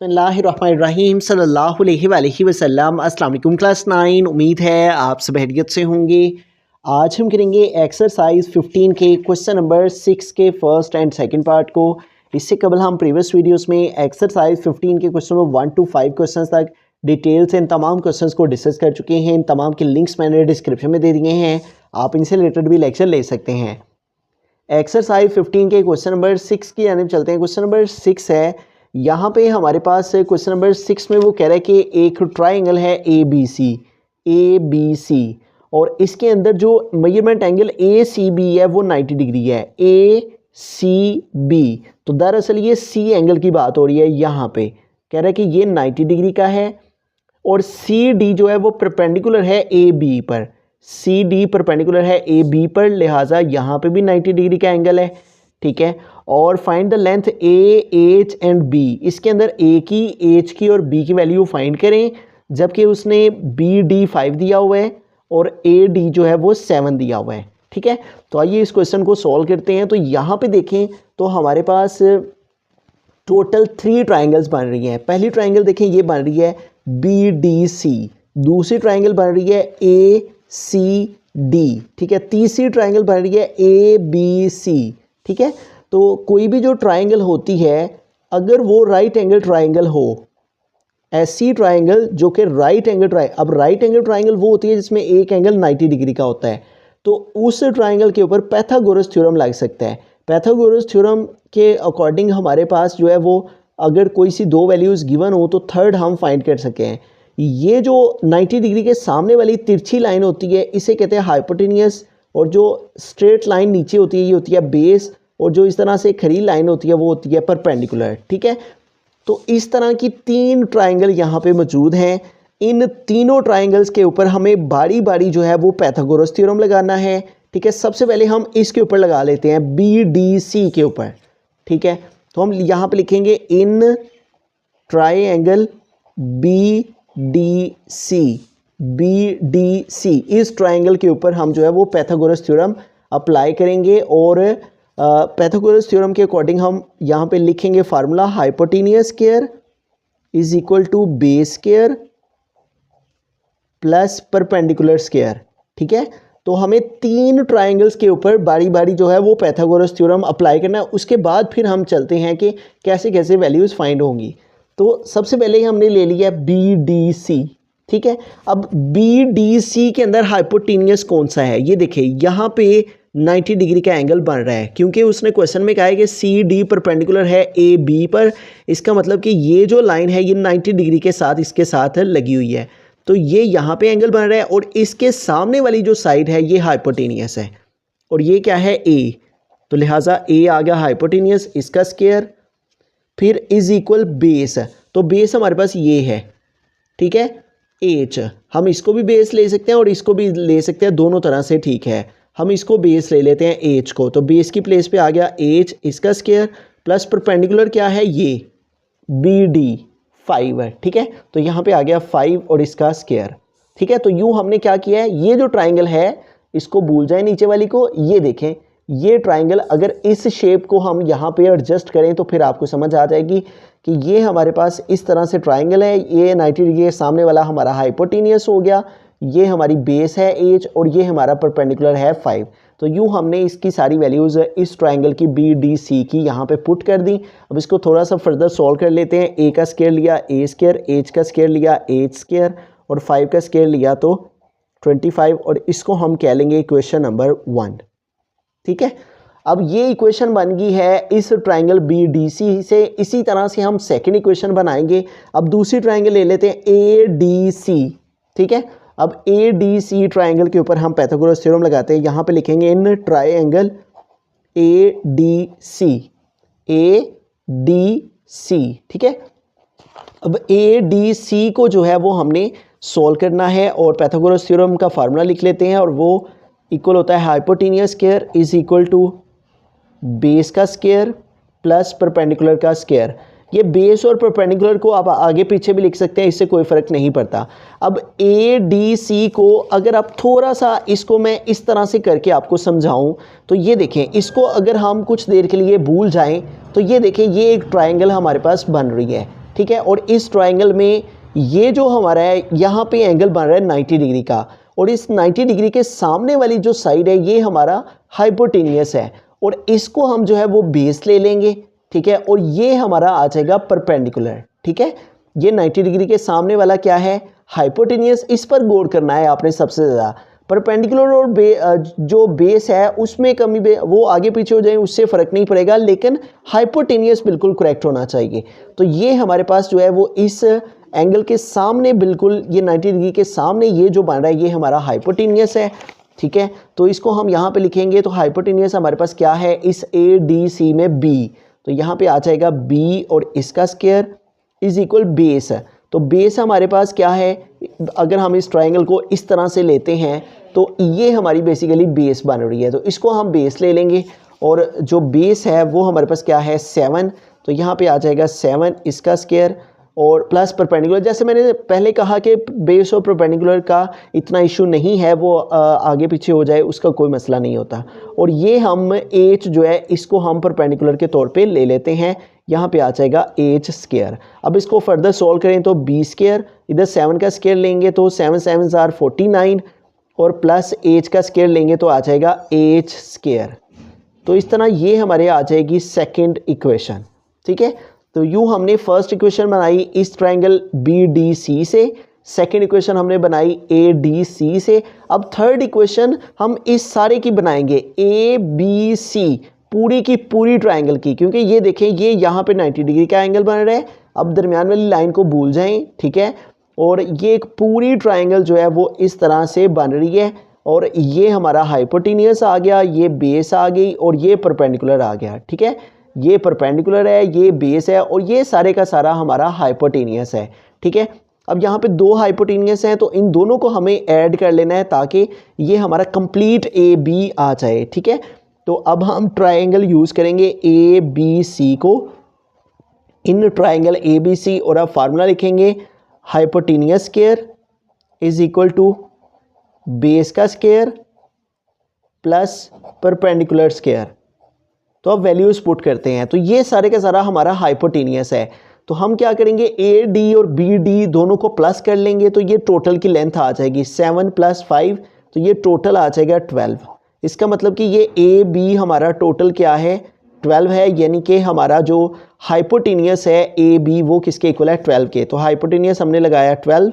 बिस्मिल्लाहिर्रहमानिर्रहीम सल्लल्लाहु अलैहि वसल्लम। अस्सलाम वालेकुम क्लास 9। उम्मीद है आप सब खैरियत से होंगे। आज हम करेंगे एक्सरसाइज 15 के क्वेश्चन नंबर 6 के फर्स्ट एंड सेकंड पार्ट को। इससे कबल हम प्रीवियस वीडियोस में एक्सरसाइज 15 के क्वेश्चन नंबर 1 to 5 क्वेश्चन तक डिटेल से इन तमाम क्वेश्चंस को डिस्कस कर चुके हैं। इन तमाम के लिंक्स मैंने डिस्क्रिप्शन में दे दिए हैं, आप इनसे रिलेटेड भी लेक्चर ले सकते हैं। एक्सरसाइज 15 के क्वेश्चन नंबर 6 की यानी चलते हैं। क्वेश्चन नंबर 6 है, यहाँ पे हमारे पास क्वेश्चन नंबर 6 में वो कह रहा है कि एक ट्राइंगल है ए बी सी और इसके अंदर जो measurement angle A C B है वो 90 डिग्री है। ए सी बी, तो दरअसल ये सी एंगल की बात हो रही है। यहाँ पे कह रहा है कि ये 90 डिग्री का है और सी डी जो है वो परपेंडिकुलर है ए बी पर। सी डी परपेंडिकुलर है ए बी पर, लिहाजा यहाँ पे भी 90 डिग्री का एंगल है। ठीक है, और find the length A H and B. इसके अंदर ए की, एच की और बी की वैल्यू फाइंड करें, जबकि उसने बी डी 5 दिया हुआ है और ए डी जो है वो 7 दिया हुआ है। ठीक है, तो आइए इस क्वेश्चन को सॉल्व करते हैं। तो यहाँ पे देखें तो हमारे पास टोटल 3 ट्राइंगल्स बन रही हैं। पहली ट्राइंगल देखें ये बन रही है बी डी सी, दूसरी ट्राइंगल बन रही है ए सी डी। ठीक है, तीसरी ट्राइंगल बन रही है ए बी सी। ठीक है, तो कोई भी जो ट्राइंगल होती है अगर वो राइट एंगल ट्राइंगल हो, ऐसी ट्राइंगल जो कि राइट एंगल ट्राइंगल, अब राइट एंगल ट्राइंगल वो होती है जिसमें एक एंगल 90 डिग्री का होता है, तो उस ट्राइंगल के ऊपर पाइथागोरस थ्योरम लग सकता है। पाइथागोरस थ्योरम के अकॉर्डिंग हमारे पास जो है वो अगर कोई सी 2 वैल्यूज़ गिवन हो तो थर्ड हम फाइंड कर सके हैं। ये जो 90 डिग्री के सामने वाली तिरछी लाइन होती है इसे कहते हैं हाइपोटेनियस, और जो स्ट्रेट लाइन नीचे होती है ये होती है बेस, और जो इस तरह से खड़ी लाइन होती है वो होती है परपेंडिकुलर। ठीक है, तो इस तरह की 3 ट्राइंगल यहाँ पे मौजूद हैं। इन तीनों ट्राइंगल्स के ऊपर हमें बारी बारी जो है वो पाइथागोरस थ्योरम लगाना है। ठीक है, सबसे पहले हम इसके ऊपर लगा लेते हैं बी डी सी के ऊपर। ठीक है, तो हम यहाँ पे लिखेंगे in triangle B D C, इस ट्राइंगल के ऊपर हम जो है वो पाइथागोरस थ्योरम अप्लाई करेंगे। और पाइथागोरस थ्योरम के अकॉर्डिंग हम यहाँ पे लिखेंगे formula hypotenuse square is equal to base square plus perpendicular square. ठीक है, तो हमें 3 ट्राइंगल्स के ऊपर बारी बारी जो है वो पाइथागोरस थ्योरम अप्लाई करना है। उसके बाद फिर हम चलते हैं कि कैसे कैसे वैल्यूज़ फाइंड होंगी। तो सबसे पहले हमने ले लिया बी डी सी। ठीक है, अब बी डी सी के अंदर हाइपोटेनियस कौन सा है, ये देखिए यहाँ पे 90 डिग्री का एंगल बन रहा है, क्योंकि उसने क्वेश्चन में कहा है कि सी डी परपेंडिकुलर है ए बी पर। इसका मतलब कि ये जो लाइन है ये 90 डिग्री के साथ इसके साथ लगी हुई है, तो ये यहाँ पे एंगल बन रहा है और इसके सामने वाली जो साइड है ये हाइपोटेनियस है और ये क्या है ए, तो लिहाजा ए आ गया हाइपोटेनियस, इसका स्क्वायर फिर इज इक्वल बेस। तो बेस हमारे पास ये है। ठीक है, एच, हम इसको भी बेस ले सकते हैं और इसको भी ले सकते हैं, दोनों तरह से ठीक है। हम इसको बेस ले लेते हैं एच को, तो बेस की प्लेस पे आ गया एच, इसका स्क्वायर प्लस परपेंडिकुलर क्या है ये बी डी 5 है। ठीक है, तो यहाँ पे आ गया 5 और इसका स्क्वायर। ठीक है, तो यूँ हमने क्या किया है, ये जो ट्राइंगल है इसको भूल जाए नीचे वाली को। ये देखें ये ट्राइंगल अगर इस शेप को हम यहाँ पे एडजस्ट करें तो फिर आपको समझ आ जाएगी कि ये हमारे पास इस तरह से ट्राइंगल है। ये 90 डिग्री के सामने वाला हमारा हाइपोटेनियस हो गया, ये हमारी बेस है एच और ये हमारा परपेंडिकुलर है 5। तो यूँ हमने इसकी सारी वैल्यूज़ इस ट्राइंगल की बी डी सी की यहाँ पे पुट कर दी। अब इसको थोड़ा सा फर्दर सॉल्व कर लेते हैं। ए का स्क्वायर लिया ए स्क्वायर, एच का स्क्वायर लिया एच स्क्वायर और 5 का स्क्वायर लिया तो 25, और इसको हम कह लेंगे इक्वेशन नंबर 1। ठीक है, अब ये इक्वेशन बन गई है इस ट्राइंगल बी डी सी से। इसी तरह से हम सेकेंड इक्वेशन बनाएंगे। अब दूसरी ट्राइंगल ले लेते हैं ए डी सी। ठीक है, अब ए डी सी ट्राइंगल के ऊपर हम पाइथागोरस थ्योरम लगाते हैं। यहाँ पे लिखेंगे in triangle A D C. ठीक है, अब ए डी सी को जो है वो हमने सॉल्व करना है और पाइथागोरस थ्योरम का फार्मूला लिख लेते हैं, और वो इक्वल होता है hypotenuse square is equal to base का स्क्वायर प्लस परपेंडिकुलर का स्क्वायर। ये बेस और परपेंडिकुलर को आप आगे पीछे भी लिख सकते हैं, इससे कोई फ़र्क नहीं पड़ता। अब ए डी सी को अगर आप थोड़ा सा इसको मैं इस तरह से करके आपको समझाऊं तो ये देखें, इसको अगर हम कुछ देर के लिए भूल जाएं तो ये देखें ये एक ट्राइंगल हमारे पास बन रही है। ठीक है। और इस ट्राइंगल में ये जो हमारा है यहाँ पे एंगल बन रहा है 90 डिग्री का, और इस 90 डिग्री के सामने वाली जो साइड है ये हमारा हाइपोटेनियस है, और इसको हम जो है वो बेस ले लेंगे, ठीक है। और ये हमारा आ जाएगा परपेंडिकुलर, ठीक है। ये 90 डिग्री के सामने वाला क्या है, हाइपोटेनियस। इस पर गौर करना है आपने सबसे ज़्यादा। परपेंडिकुलर और जो बेस है उसमें कमी वो आगे पीछे हो जाए उससे फ़र्क नहीं पड़ेगा, लेकिन हाइपोटेनियस बिल्कुल करेक्ट होना चाहिए। तो ये हमारे पास जो है वो इस एंगल के सामने बिल्कुल ये 90 डिग्री के सामने ये जो बन रहा है ये हमारा हाइपोटेनियस है, ठीक है। तो इसको हम यहाँ पे लिखेंगे, तो हाइपोटेनियस हमारे पास क्या है इस ADC में B, तो यहाँ पे आ जाएगा B और इसका स्क्वायर इज इक्वल बेस है। तो बेस हमारे पास क्या है, अगर हम इस ट्राइंगल को इस तरह से लेते हैं तो ये हमारी बेसिकली बेस बन रही है, तो इसको हम बेस ले लेंगे, और जो बेस है वो हमारे पास क्या है 7, तो यहाँ पे आ जाएगा 7 इसका स्क्वायर और प्लस परपेंडिकुलर। जैसे मैंने पहले कहा कि बेस और परपेंडिकुलर का इतना इशू नहीं है, वो आगे पीछे हो जाए उसका कोई मसला नहीं होता। और ये हम H जो है इसको हम परपेंडिकुलर के तौर पे ले लेते हैं, यहाँ पे आ जाएगा H स्क्वायर। अब इसको फर्दर सॉल्व करें तो B स्क्वायर, इधर 7 का स्क्वायर लेंगे तो 7 7 आर 49, और प्लस H का स्क्वायर लेंगे तो आ जाएगा H स्क्वायर। तो इस तरह ये हमारे आ जाएगी सेकंड इक्वेशन, ठीक है। तो यूँ हमने फर्स्ट इक्वेशन बनाई इस ट्राइंगल BDC से, सेकंड इक्वेशन हमने बनाई ADC से। अब थर्ड इक्वेशन हम इस सारे की बनाएंगे ABC, पूरी की पूरी ट्राइंगल की, क्योंकि ये देखें ये यहाँ पे 90 डिग्री का एंगल बन रहा है। अब दरमियान वाली लाइन को भूल जाएं, ठीक है। और ये एक पूरी ट्राइंगल जो है वो इस तरह से बन रही है, और ये हमारा हाइपोटेनियस आ गया, ये बेस आ गई, और ये परपेंडिकुलर आ गया, ठीक है। ये परपेंडिकुलर है, ये बेस है, और ये सारे का सारा हमारा हाइपोटेनियस है, ठीक है। अब यहाँ पे दो हाइपोटेनियस हैं, तो इन दोनों को हमें ऐड कर लेना है ताकि ये हमारा कंप्लीट AB आ जाए, ठीक है। तो अब हम ट्राइंगल यूज़ करेंगे ABC को, इन ट्राइंगल ABC, और अब फार्मूला लिखेंगे hypotenuse square is equal to base का स्क्वायर प्लस परपेंडिकुलर स्क्वायर। तो अब वैल्यूज़ पुट करते हैं, तो ये सारे का सारा हमारा हाइपोटेनियस है। तो हम क्या करेंगे AD और BD दोनों को प्लस कर लेंगे, तो ये टोटल की लेंथ आ जाएगी 7 + 5, तो ये टोटल आ जाएगा 12। इसका मतलब कि ये AB हमारा टोटल क्या है 12 है, यानी कि हमारा जो हाइपोटेनियस है AB वो किसके इक्वल है 12 के। तो हाइपोटेनियस हमने लगाया 12,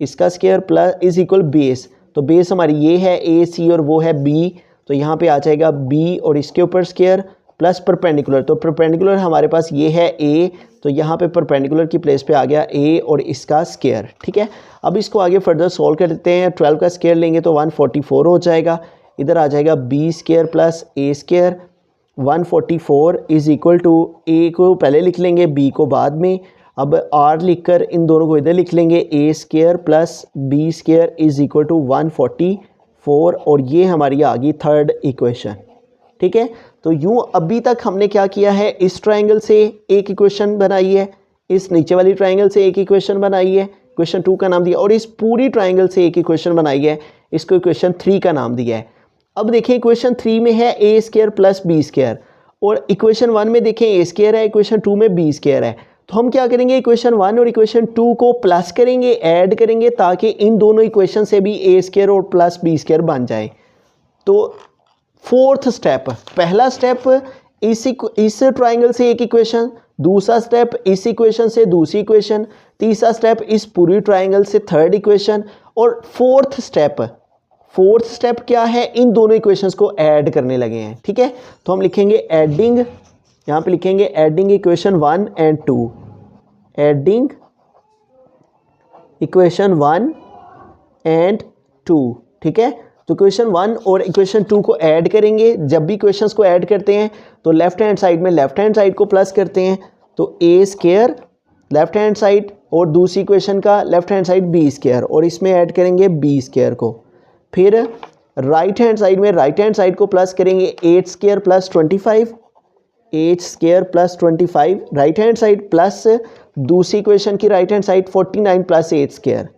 इसका square plus is equal base, तो बेस हमारी ये है AC और वो है B, तो यहाँ पे आ जाएगा B और इसके ऊपर स्क्वायर प्लस परपेंडिकुलर, तो परपेंडिकुलर हमारे पास ये है A, तो यहाँ पे परपेंडिकुलर की प्लेस पे आ गया A और इसका स्क्वायर, ठीक है। अब इसको आगे फर्दर सॉल्व कर देते हैं, 12 का स्क्वायर लेंगे तो 144 हो जाएगा, इधर आ जाएगा B square plus A square. 144 is equal to A को पहले लिख लेंगे B को बाद में, अब R लिखकर इन दोनों को इधर लिख लेंगे, A square plus B square is equal to 144, और ये हमारी आ गई थर्ड इक्वेशन, ठीक है। तो यूँ अभी तक हमने क्या किया है, इस ट्राइंगल से एक इक्वेशन बनाई है, इस नीचे वाली ट्राइंगल से एक इक्वेशन बनाई है, इक्वेशन 2 का नाम दिया, और इस पूरी ट्राइंगल से एक इक्वेशन बनाई है, इसको इक्वेशन 3 का नाम दिया है। अब देखें इक्वेशन 3 में है A square plus B square, और इक्वेशन 1 में देखें A स्क्वायर है, इक्वेशन 2 में B स्क्वायर है। तो हम क्या करेंगे इक्वेशन 1 और इक्वेशन 2 को प्लस करेंगे, ऐड करेंगे, ताकि इन दोनों इक्वेशन से भी A स्क्वायर और प्लस B स्क्वायर बन जाए। तो फोर्थ स्टेप, पहला स्टेप इस ट्राइंगल से एक इक्वेशन, दूसरा स्टेप इस इक्वेशन से दूसरी इक्वेशन, तीसरा स्टेप इस पूरी ट्राइंगल से थर्ड इक्वेशन, और फोर्थ स्टेप क्या है, इन दोनों इक्वेशंस को ऐड करने लगे हैं, ठीक है। तो हम लिखेंगे एडिंग, यहाँ पे लिखेंगे adding equation 1 and 2, adding equation 1 and 2, ठीक है। तो इक्वेशन 1 और इक्वेशन 2 को ऐड करेंगे, जब भी इक्वेशंस को ऐड करते हैं तो लेफ्ट हैंड साइड में लेफ्ट हैंड साइड को प्लस करते हैं, तो A square left hand side, और दूसरी इक्वेशन का left hand side B square, और इसमें ऐड करेंगे B स्क्वायर को। फिर राइट हैंड साइड में राइट हैंड साइड को प्लस करेंगे, H square plus 25, H square plus 25 right hand side, plus दूसरी इक्वेशन की right hand side 49 plus H square,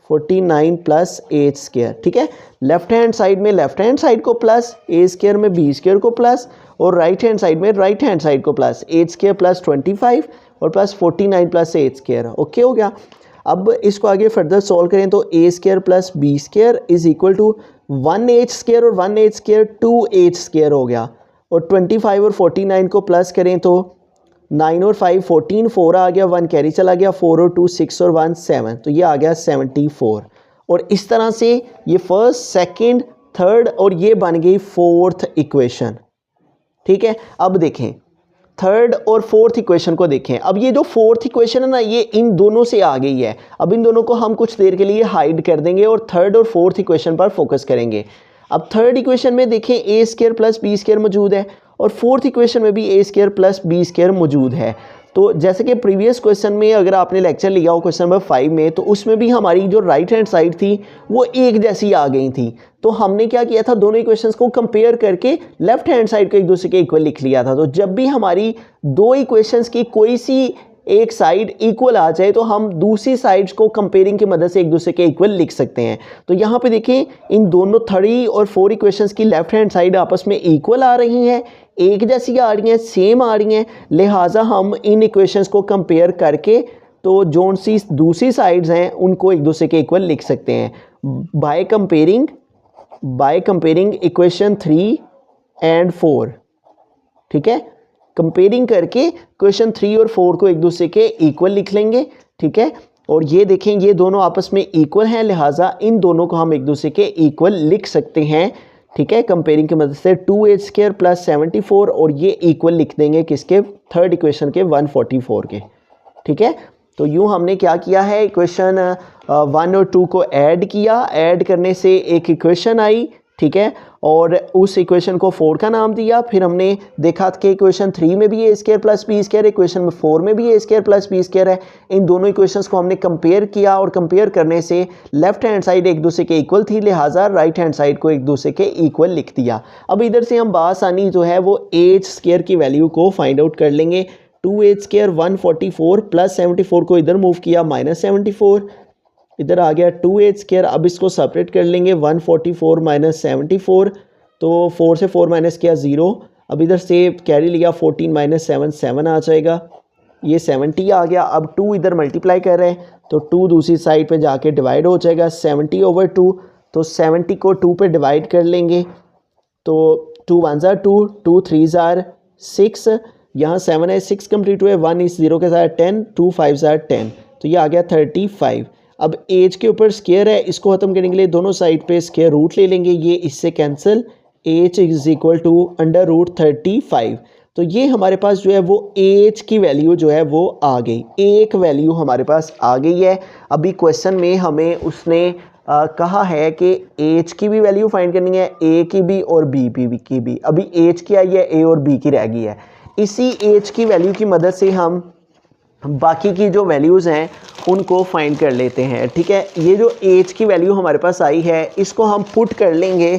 49 plus H square, ठीक है। लेफ्ट हैंड साइड में लेफ्ट हैंड साइड को plus, A square में B square को plus, और right hand side में राइट हैंड साइड को प्लस, H स्क्वायर प्लस 25 और plus 49 plus A square. Okay हो गया। अब इसको आगे फर्दर सॉल्व करें तो A square plus B square is equal to 1h square और 1h स्क्वायर 2h स्क्वायर हो गया। और 25 और 49 को प्लस करें तो 9 और 5 14, 4 आ गया, 1 कैरी चला गया, 4 और 2 6 और 1 7, तो ये आ गया 74। और इस तरह से ये फर्स्ट, सेकंड, थर्ड और ये बन गई फोर्थ इक्वेशन। ठीक है, अब देखें थर्ड और फोर्थ इक्वेशन को देखें। अब ये जो फोर्थ इक्वेशन है ना, ये इन दोनों से आ गई है। अब इन दोनों को हम कुछ देर के लिए हाइड कर देंगे और थर्ड और फोर्थ इक्वेशन पर फोकस करेंगे। अब थर्ड इक्वेशन में देखें ए स्क्वायर प्लस बी स्क्वायर मौजूद है और फोर्थ इक्वेशन में भी A square plus B square मौजूद है। तो जैसे कि प्रीवियस क्वेश्चन में अगर आपने लेक्चर लिया हो क्वेश्चन नंबर 5 में, तो उसमें भी हमारी जो राइट हैंड साइड थी वो एक जैसी आ गई थी। तो हमने क्या किया था, दोनों इक्वेशंस को कंपेयर करके लेफ्ट हैंड साइड को एक दूसरे के इक्वल लिख लिया था। तो जब भी हमारी दो इक्वेशंस की कोई सी एक साइड इक्वल आ जाए तो हम दूसरी साइड्स को कंपेयरिंग की मदद से एक दूसरे के इक्वल लिख सकते हैं। तो यहाँ पे देखें इन दोनों 3 और 4 इक्वेशंस की लेफ्ट हैंड साइड आपस में इक्वल आ रही हैं, एक जैसी आ रही हैं, सेम आ रही हैं। लिहाजा हम इन इक्वेशंस को कंपेयर करके तो जो सी दूसरी साइड्स हैं उनको एक दूसरे के इक्वल लिख सकते हैं बाय कंपेयरिंग इक्वेशन 3 एंड 4। ठीक है, कंपेयरिंग करके क्वेश्चन 3 और 4 को एक दूसरे के इक्वल लिख लेंगे। ठीक है, और ये देखें ये दोनों आपस में इक्वल हैं, लिहाजा इन दोनों को हम एक दूसरे के इक्वल लिख सकते हैं। ठीक है, कंपेयरिंग की मदद से 2h स्क्वायर प्लस 74 और ये इक्वल लिख देंगे किसके, थर्ड इक्वेशन के 144 के। ठीक है, तो यूँ हमने क्या किया है, इक्वेशन 1 और 2 को ऐड किया, ऐड करने से एक इक्वेशन आई। ठीक है, और उस इक्वेशन को 4 का नाम दिया। फिर हमने देखा कि इक्वेशन 3 में भी A square plus B square, equation में 4 में भी A square plus B square है। इन दोनों इक्वेशंस को हमने कंपेयर किया और कंपेयर करने से लेफ्ट हैंड साइड एक दूसरे के इक्वल थी, लिहाजा राइट हैंड साइड को एक दूसरे के इक्वल लिख दिया। अब इधर से हम बासानी जो है वो एच स्क्वायर की वैल्यू को फाइंड आउट कर लेंगे। 2h स्क्वायर 144 प्लस 74 को इधर मूव किया माइनस 74, इधर आ गया 2h स्क्वायर। अब इसको सेपरेट कर लेंगे 144 माइनस 74, तो 4 से 4 माइनस किया 0। अब इधर से कैरी लिया 14 माइनस 7 7 आ जाएगा, ये 70 आ गया। अब 2 इधर मल्टीप्लाई कर रहे हैं तो 2 दूसरी साइड पे जाके डिवाइड हो जाएगा 70/2। तो 70 को 2 पे डिवाइड कर लेंगे तो 2 1 ज़ार 2, 2 3 ज़ार 6, यहाँ 7 है 6 कंप्लीट हुए, 1 इस 0 के साथ 10, 2 5 ज़ार 10, तो ये आ गया 35। अब एज के ऊपर स्क्वायर है, इसको ख़त्म करने के लिए दोनों साइड पे स्क्वायर रूट ले लेंगे, ये इससे cancel, H is equal to √35। तो ये हमारे पास जो है वो एच की वैल्यू जो है वो आ गई, एक वैल्यू हमारे पास आ गई है। अभी क्वेश्चन में हमें उसने कहा है कि एच की भी वैल्यू फाइंड करनी है, ए की भी और बी की भी। अभी एच की आई है, ए और बी की रह गई है। इसी एच की वैल्यू की मदद से हम बाकी की जो वैल्यूज़ हैं उनको फाइंड कर लेते हैं। ठीक है, ये जो एच की वैल्यू हमारे पास आई है इसको हम पुट कर लेंगे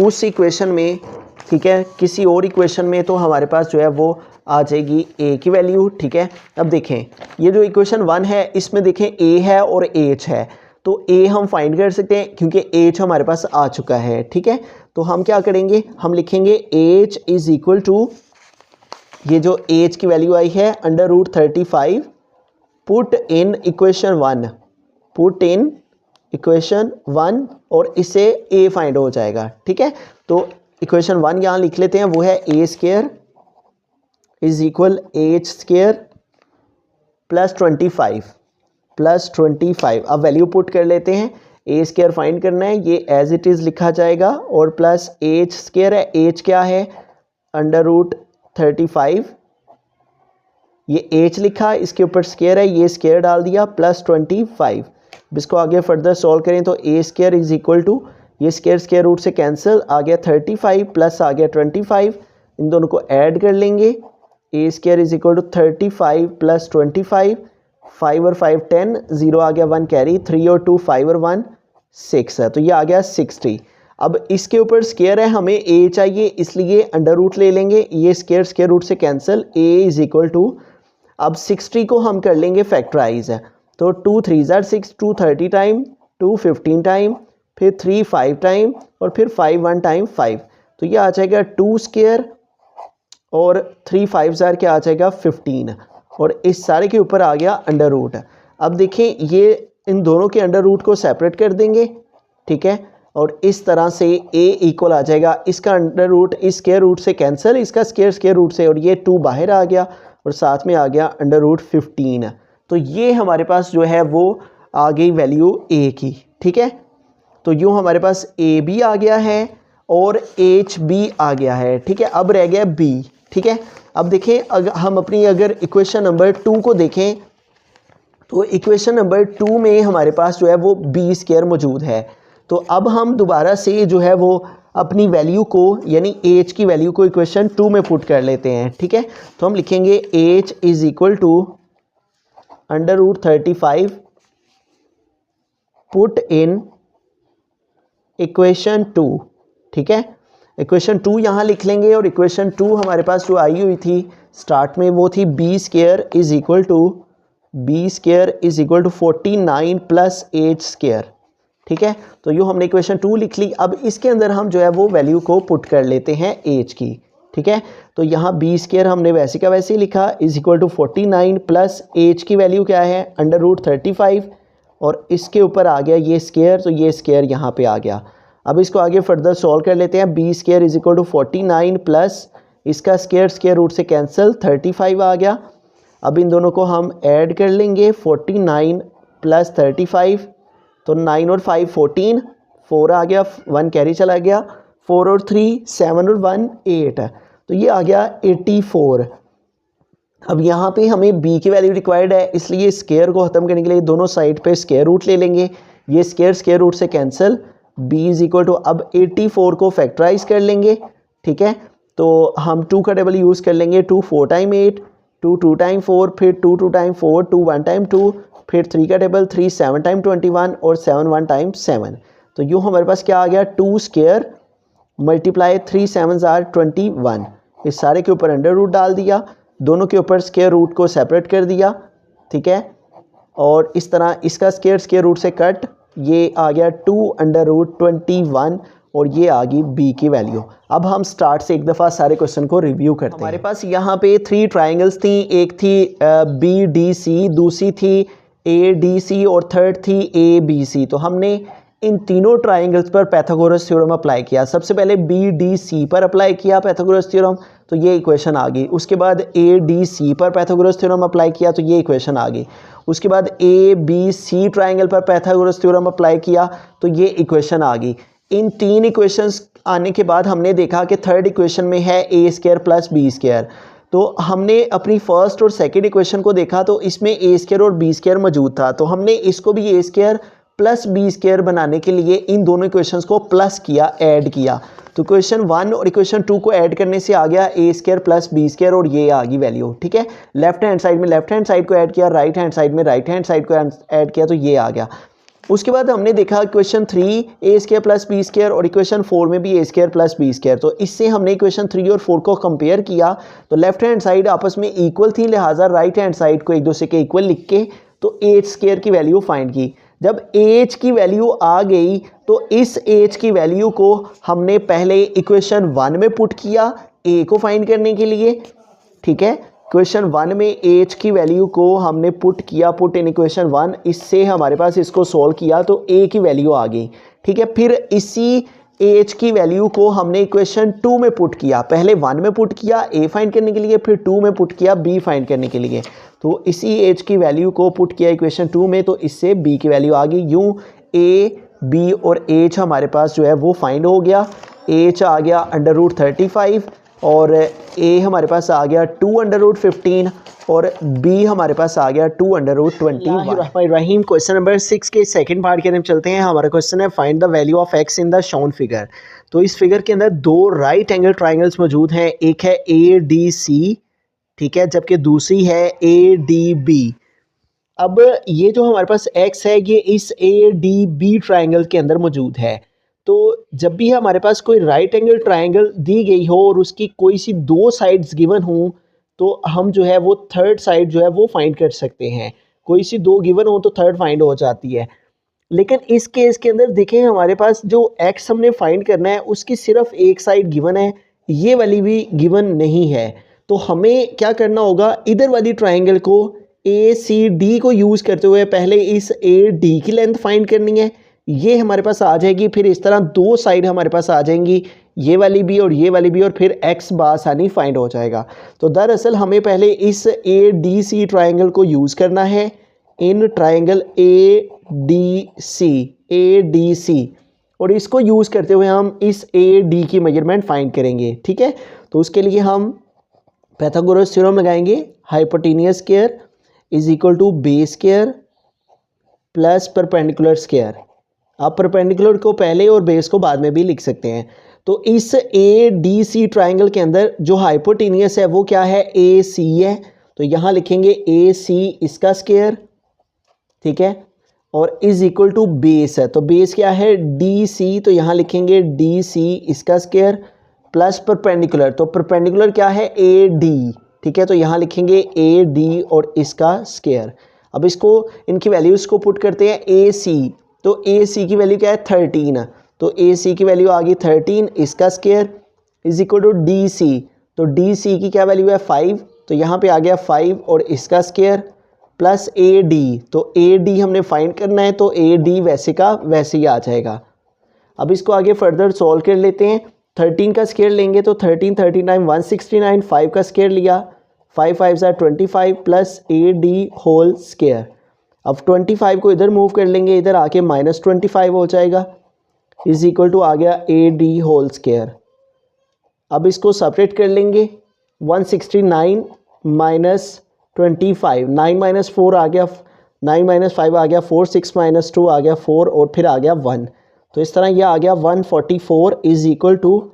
उस इक्वेशन में। ठीक है, किसी और इक्वेशन में तो हमारे पास जो है वो आ जाएगी ए की वैल्यू। ठीक है, अब देखें ये जो इक्वेशन 1 है इसमें देखें ए है और एच है, तो ए हम फाइंड कर सकते हैं क्योंकि एच हमारे पास आ चुका है। ठीक है, तो हम क्या करेंगे, हम लिखेंगे एच इज़ इक्वल टू, ये जो एच की वैल्यू आई है √35, put in equation 1, put in equation 1 और इससे ए फाइंड हो जाएगा। ठीक है, तो इक्वेशन 1 यहाँ लिख लेते हैं, वो है A square is equal H square plus 25। अब वैल्यू पुट कर लेते हैं, ए स्क्वायर फाइंड करना है, ये एज इट इज़ लिखा जाएगा और प्लस एच स्क्वायर है, एच क्या है √35, ये एच लिखा, इसके ऊपर स्क्वायर है, ये स्क्वायर डाल दिया प्लस 25। इसको आगे फर्दर सॉल्व करें तो A square is equal to, ये स्क्वायर रूट से कैंसिल, आ गया 35 प्लस आ गया 25, इन दोनों को ऐड कर लेंगे। A square is equal to 35 plus 25, 5 और 5 10, 0 आ गया 1 कैरी, 3 और 2 5 और 1 6 है, तो ये आ गया 60। अब इसके ऊपर स्क्वायर है, हमें ए चाहिए इसलिए अंडर रूट ले लेंगे, ये स्क्वायर रूट से cancel, A is equal to, अब 60 को हम कर लेंगे फैक्टराइज है, तो 2 3 ज़ार 6, 2 30 टाइम, 2 15 टाइम, फिर 3 5 टाइम और फिर 5 1 टाइम 5, तो ये आ जाएगा 2 स्क्वायर और 3 5 ज़ार क्या आ जाएगा 15। और इस सारे के ऊपर आ गया अंडर रूट। अब देखें ये इन दोनों के अंडर रूट को सेपरेट कर देंगे, ठीक है, और इस तरह से a इक्वल आ जाएगा, इसका अंडर रूट इस स्क्वायर रूट से कैंसिल, इसका स्क्वायर रूट से, और ये 2 बाहर आ गया और साथ में आ गया अंडर रूट 15। तो ये हमारे पास जो है वो आ गई वैल्यू a की, ठीक है। तो यूँ हमारे पास a भी आ गया है और h भी आ गया है, ठीक है। अब रह गया b, ठीक है। अब देखें अगर हम अपनी अगर इक्वेशन नंबर 2 को देखें तो इक्वेशन नंबर 2 में हमारे पास जो है वो बी स्क्वायर मौजूद है। तो अब हम दोबारा से जो है वो अपनी वैल्यू को यानी एच की वैल्यू को इक्वेशन 2 में पुट कर लेते हैं, ठीक है। तो हम लिखेंगे H is equal to under root 35 put in equation 2, ठीक है। इक्वेशन 2 यहाँ लिख लेंगे और इक्वेशन 2 हमारे पास जो आई हुई थी स्टार्ट में वो थी B square is equal to 49 plus H square, ठीक है। तो यूँ हमने इक्वेशन 2 लिख ली। अब इसके अंदर हम जो है वो वैल्यू को पुट कर लेते हैं एच की, ठीक है। तो यहाँ बी स्क्वायर हमने वैसे का वैसे ही लिखा is equal to 49 plus H की वैल्यू क्या है अंडर रूट 35 और इसके ऊपर आ गया ये स्क्वायर, तो ये स्क्वायर यहाँ पे आ गया। अब इसको आगे फर्दर सॉल्व कर लेते हैं। B square is equal to 49 plus इसका स्क्वायर रूट से कैंसिल 35 आ गया। अब इन दोनों को हम ऐड कर लेंगे 49 प्लस 35, तो 9 और 5 14, 4 आ गया, 1 कैरी चला गया, 4 और 3 7 और 1 8, तो ये आ गया 84। अब यहाँ पे हमें b की वैल्यू रिक्वायर्ड है, इसलिए स्क्वायर को ख़त्म करने के लिए दोनों साइड पे स्क्वायर रूट ले लेंगे। ये स्क्वायर रूट से cancel, b is equal to अब 84 को फैक्टराइज कर लेंगे, ठीक है। तो हम 2 का टेबल यूज़ कर लेंगे, 2 4 टाइम 8, 2 2 टाइम 4, फिर 2 2 टाइम 4, 2 1 टाइम 2, फिर 3 का टेबल 3 7 टाइम 21 और 7 1 टाइम 7। तो यूँ हमारे पास क्या आ गया 2 स्क्वायर मल्टीप्लाई 3 7 आर 21। इस सारे के ऊपर अंडर रूट डाल दिया, दोनों के ऊपर स्क्वायर रूट को सेपरेट कर दिया, ठीक है। और इस तरह इसका स्क्वायर रूट से कट, ये आ गया 2 अंडर रूट 21 और ये आ गई बी की वैल्यू। अब हम स्टार्ट से एक दफ़ा सारे क्वेश्चन को रिव्यू करते हैं। हमारे पास यहाँ पे 3 ट्राइंगल्स थी, एक थी बी डी सी, दूसरी थी ए डी सी और थर्ड थी ए बी सी। तो हमने इन तीनों ट्राइंगल्स पर पाइथागोरस थ्योरम अप्लाई किया। सबसे पहले बी डी सी पर अप्लाई किया पाइथागोरस थ्योरम, तो ये इक्वेशन आ गई। उसके बाद ए डी सी पर पाइथागोरस थ्योरम अप्लाई किया, तो ये इक्वेशन आ गई। उसके बाद ए बी सी ट्राइंगल पर पाइथागोरस थ्योरम अप्लाई किया, तो ये इक्वेशन आ गई। इन 3 इक्वेशंस आने के बाद हमने देखा कि थर्ड इक्वेशन में है A square plus B square. तो हमने अपनी फर्स्ट और सेकंड इक्वेशन को देखा तो इसमें ए स्क्वायर और बी स्क्वायर मौजूद था, तो हमने इसको भी A square plus B square बनाने के लिए इन दोनों इक्वेशंस को प्लस किया, ऐड किया। तो इक्वेशन 1 और इक्वेशन 2 को ऐड करने से आ गया ए स्क्वायर प्लस बी स्क्वायर और ये आ गई वैल्यू, ठीक है। लेफ्ट हैंड साइड में लेफ्ट हैंड साइड को ऐड किया, राइट हैंड साइड में राइट हैंड साइड को ऐड किया, तो ये आ गया। उसके बाद हमने देखा इक्वेशन 3 ए स्क्वायर प्लस बी स्क्वायर और इक्वेशन 4 में भी A square plus B square. तो इससे हमने इक्वेशन 3 और 4 को कंपेयर किया, तो लेफ्ट हैंड साइड आपस में इक्वल थी, लिहाजा राइट हैंड साइड को एक दूसरे के इक्वल लिख के तो एच स्क्वायर की वैल्यू फाइंड की। जब एच की वैल्यू आ गई तो इस एच की वैल्यू को हमने पहले इक्वेशन 1 में पुट किया ए को फाइंड करने के लिए, ठीक है। इक्वेशन 1 में एच की वैल्यू को हमने पुट किया, पुट इन इक्वेशन 1, इससे हमारे पास इसको सॉल्व किया तो ए की वैल्यू आ गई, ठीक है। फिर इसी एच की वैल्यू को हमने इक्वेशन 2 में पुट किया, पहले 1 में पुट किया ए फाइंड करने के लिए, फिर 2 में पुट किया बी फाइंड करने के लिए। तो इसी एच की वैल्यू को पुट किया इक्वेशन 2 में, तो इससे बी की वैल्यू आ गई। यूँ ए बी और एच हमारे पास जो है वो फाइंड हो गया। एच आ गया अंडर रूट 35 और ए हमारे पास आ गया 2 अंडर रूट 15 और बी हमारे पास आ गया 2 अंडर रूट 21। क्वेश्चन नंबर 6 के सेकंड पार्ट की तरफ चलते हैं। हमारा क्वेश्चन है find the value of x in the shown figure. तो इस फिगर के अंदर 2 राइट एंगल ट्राइंगल्स मौजूद हैं, एक है ए डी सी, ठीक है, जबकि दूसरी है ए डी बी। अब ये जो हमारे पास x है ये इस ए डी बी ट्राइंगल के अंदर मौजूद है। तो जब भी हमारे पास कोई राइट एंगल ट्राइंगल दी गई हो और उसकी कोई सी 2 साइड्स गिवन हो तो हम जो है वो थर्ड साइड जो है वो फाइंड कर सकते हैं। कोई सी 2 गिवन हो तो थर्ड फाइंड हो जाती है। लेकिन इस केस के अंदर देखें हमारे पास जो x हमने फाइंड करना है उसकी सिर्फ एक साइड गिवन है, ये वाली भी गिवन नहीं है। तो हमें क्या करना होगा, इधर वाली ट्राइंगल को ACD को यूज़ करते हुए पहले इस AD की लेंथ फाइंड करनी है, ये हमारे पास आ जाएगी। फिर इस तरह दो साइड हमारे पास आ जाएंगी, ये वाली भी और ये वाली भी, और फिर x बासानी फाइंड हो जाएगा। तो दरअसल हमें पहले इस ADC ट्राइंगल को यूज़ करना है इन ट्राइंगल ADC, और इसको यूज़ करते हुए हम इस AD की मेजरमेंट फाइंड करेंगे। ठीक है, तो उसके लिए हम पाइथागोरस थ्योरम लगाएंगे, hypotenuse square is equal to base square plus perpendicular square. आप परपेंडिकुलर को पहले और बेस को बाद में भी लिख सकते हैं। तो इस ADC ट्राइंगल के अंदर जो हाइपोटेनियस है वो क्या है, AC है, तो यहाँ लिखेंगे AC इसका स्क्वायर, ठीक है, और इज इक्वल टू बेस है, तो बेस क्या है DC, तो यहाँ लिखेंगे DC इसका स्क्वायर प्लस परपेंडिकुलर, तो परपेंडिकुलर क्या है AD, ठीक है, तो यहाँ लिखेंगे AD और इसका स्क्वायर। अब इसको इनकी वैल्यूज़ को पुट करते हैं। AC, तो AC की वैल्यू क्या है 13, तो AC की वैल्यू आ गई 13, इसका square is equal to DC, तो DC की क्या वैल्यू है 5, तो यहाँ पे आ गया 5 और इसका स्क्वायर प्लस AD, तो AD हमने फाइंड करना है, तो AD वैसे का वैसे ही आ जाएगा। अब इसको आगे फर्दर सॉल्व कर लेते हैं। 13 का स्क्वायर लेंगे तो 13 39 169, 5 का स्क्वायर लिया, 5 5 25 प्लस AD होल स्क्वायर। अब 25 को इधर मूव कर लेंगे, इधर आके -25 हो जाएगा, इज इक्वल टू आ गया AD होल स्क्वायर। अब इसको सेपरेट कर लेंगे, 169 माइनस 25, 9 माइनस 4 आ गया, 9 माइनस 5 आ गया 4, 6 माइनस 2 आ गया 4, और फिर आ गया 1, तो इस तरह यह आ गया 144 is equal to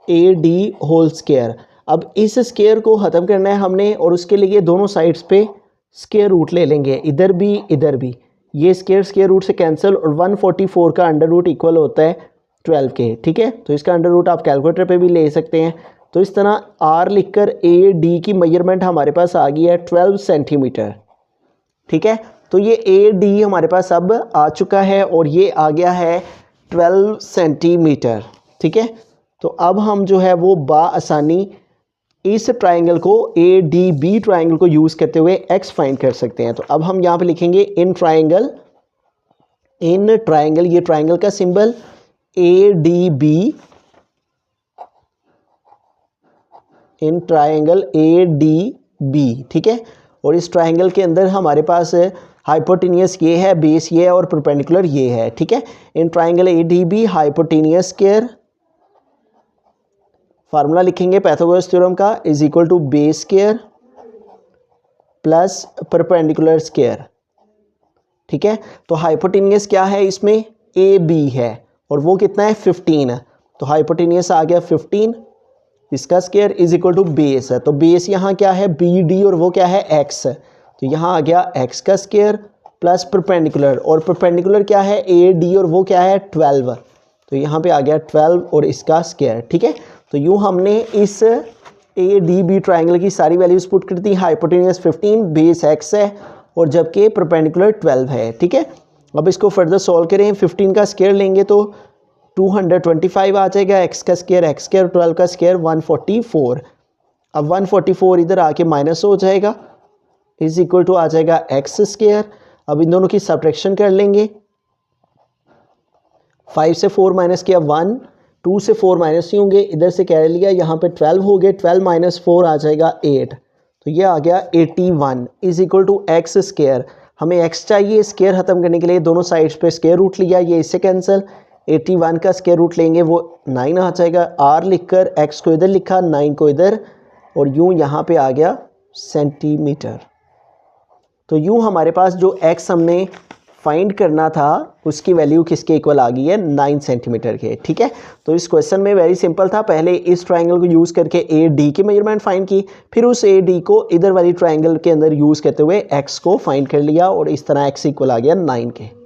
AD whole square. अब इस स्क्वायर को ख़त्म करना है हमने, और उसके लिए दोनों साइड्स पे स्क्वायर रूट ले लेंगे, इधर भी इधर भी, ये स्क्वायर रूट से कैंसिल, और 144 का अंडर रूट इक्वल होता है 12 के। ठीक है, तो इसका अंडर रूट आप कैलकुलेटर पे भी ले सकते हैं। तो इस तरह R लिखकर AD की मेजरमेंट हमारे पास आ गई है 12 सेंटीमीटर। ठीक है, तो ये AD हमारे पास अब आ चुका है और ये आ गया है 12 सेंटीमीटर। ठीक है, तो अब हम जो है वो बाआसानी इस ट्राइंगल को ADB ट्राइंगल को यूज़ करते हुए x फाइंड कर सकते हैं। तो अब हम यहाँ पे लिखेंगे इन ट्राइंगल, ये ट्राइंगल का सिंबल ADB, इन ट्राइंगल ADB। ठीक है, और इस ट्राइंगल के अंदर हमारे पास हाइपोटेनियस ये है, बेस ये है, और परपेंडिकुलर ये है। ठीक है, in triangle ADB hypotenuse square, formula लिखेंगे पाइथागोरस थ्योरम का, is equal to base square plus perpendicular square. ठीक है, तो हाइपोटेनियस क्या है इसमें AB है, और वो कितना है 15, तो हाइपोटेनियस आ गया 15, इसका square is equal to base है, तो बेस यहाँ क्या है BD और वो क्या है x, तो यहाँ आ गया x का स्क्वायर प्लस परपेंडिकुलर, और परपेंडिकुलर क्या है AD और वो क्या है 12, तो यहाँ पे आ गया 12 और इसका स्क्वायर। ठीक है, तो यूँ हमने इस ADB ट्राइंगल की सारी वैल्यूज पुट कर दी। हाइपोटेनियस 15, बेस x है, और जबकि परपेंडिकुलर 12 है। ठीक है, अब इसको फर्दर सॉल्व करें, 15 का स्क्वायर लेंगे तो 225 आ जाएगा, x का स्क्वायर 12 का स्क्वायर 144। अब 144 इधर आके माइनस हो जाएगा, इज इक्वल टू आ जाएगा x स्क्वायर। अब इन दोनों की सब्ट्रैक्शन कर लेंगे, 5 से 4 माइनस किया 1, 2 से 4 माइनस ही होंगे, इधर से कैरी लिया, यहाँ पे 12 हो गए, 12 माइनस 4 आ जाएगा 8, तो ये आ गया 81 is equal to x square. हमें x चाहिए, स्क्वायर ख़त्म करने के लिए दोनों साइड्स पे स्क्वायर रूट लिया, ये इससे कैंसिल, 81 का स्क्वायर रूट लेंगे वो 9 आ जाएगा, R लिखकर x को इधर लिखा, 9 को इधर, और यूँ यहाँ पे आ गया सेंटीमीटर। तो यूँ हमारे पास जो x हमने फाइंड करना था उसकी वैल्यू किसके इक्वल आ गई है 9 सेंटीमीटर के। ठीक है, तो इस क्वेश्चन में वेरी सिंपल था, पहले इस ट्राइंगल को यूज़ करके AD की मेजरमेंट फाइंड की, फिर उस AD को इधर वाली ट्राइंगल के अंदर यूज़ करते हुए x को फाइंड कर लिया, और इस तरह x इक्वल आ गया 9 के।